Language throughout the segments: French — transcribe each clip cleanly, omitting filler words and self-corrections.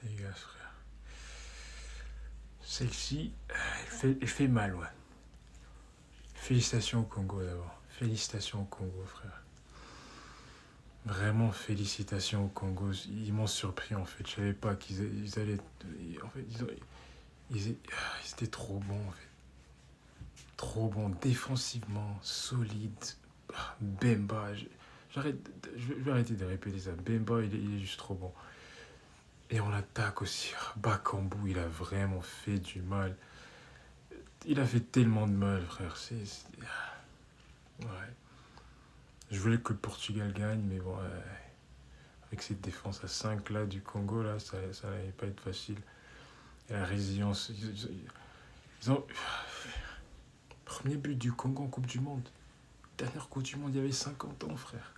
les gars, frère. Celle-ci, elle fait mal, ouais. Félicitations au Congo d'abord. Félicitations au Congo, frère. Vraiment, félicitations au Congo. Ils m'ont surpris en fait. Je savais pas qu'ils allaient. En fait, ils étaient trop bons en fait. Trop bons défensivement, solides. Bemba, je vais arrêter de répéter ça. Bemba, il est juste trop bon. Et on attaque aussi. Bakambu, il a vraiment fait du mal. Il a fait tellement de mal, frère. Ouais. Je voulais que le Portugal gagne, mais bon, avec cette défense à 5 là, du Congo, là, ça n'allait pas être facile. Et la résilience. Ils ont. Premier but du Congo en Coupe du Monde. Dernière Coupe du Monde, il y avait 50 ans, frère.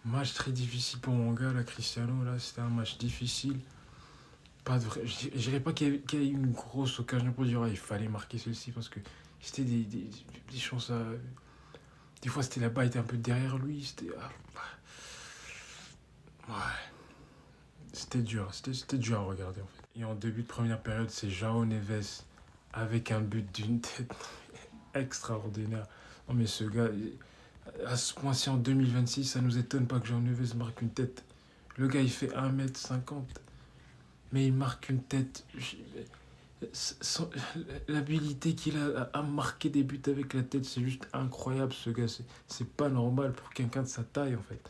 Match très difficile pour mon gars, là, Cristiano. Là, c'était un match difficile. Pas de vrai. Je dirais pas qu'il y a eu une grosse occasion pour dire il fallait marquer celle-ci parce que c'était des chances à. Des fois, c'était la balle était un peu derrière lui. C'était. Ouais. C'était dur. C'était dur à regarder en fait. Et en début de première période, c'est João Neves avec un but d'une tête extraordinaire. Non, mais ce gars, à ce point-ci en 2026, ça nous étonne pas que João Neves marque une tête. Le gars, il fait 1m50. Mais il marque une tête. L'habilité qu'il a à marquer des buts avec la tête, c'est juste incroyable ce gars. C'est pas normal pour quelqu'un de sa taille en fait.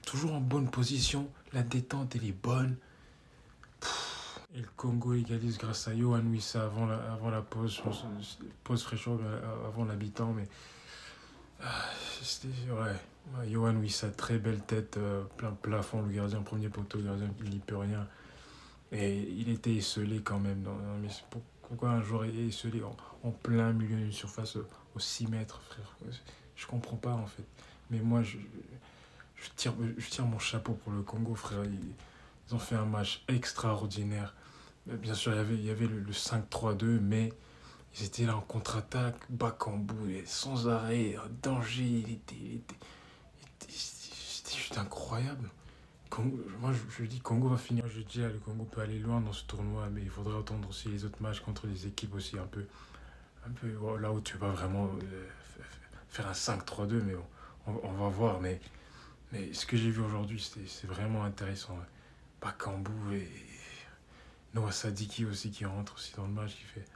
Toujours en bonne position, la détente elle est bonne. Et le Congo égalise grâce à Yohan Wissa avant la pause, pause fraîcheur avant l'habitant, mais c'était ouais. Yohan Wissa, très belle tête, plein plafond, le gardien, premier poteau, le gardien il n'y peut rien. Et il était esselé quand même. Mais pourquoi un joueur est esselé en plein milieu d'une surface aux 6 mètres, frère? Je comprends pas en fait. Mais moi, je tire mon chapeau pour le Congo, frère. Ils ont fait un match extraordinaire. Bien sûr, il y avait le 5-3-2, mais ils étaient là en contre-attaque. Bakambu, sans arrêt, danger. C'était juste incroyable. Moi, je dis Congo va finir. Je dis le Congo peut aller loin dans ce tournoi, mais il faudrait attendre aussi les autres matchs contre des équipes aussi un peu là où tu vas vraiment faire un 5-3-2, mais on va voir. Mais ce que j'ai vu aujourd'hui, c'est vraiment intéressant. Ouais. Bakambu et Noah Sadiki aussi qui rentre aussi dans le match, qui fait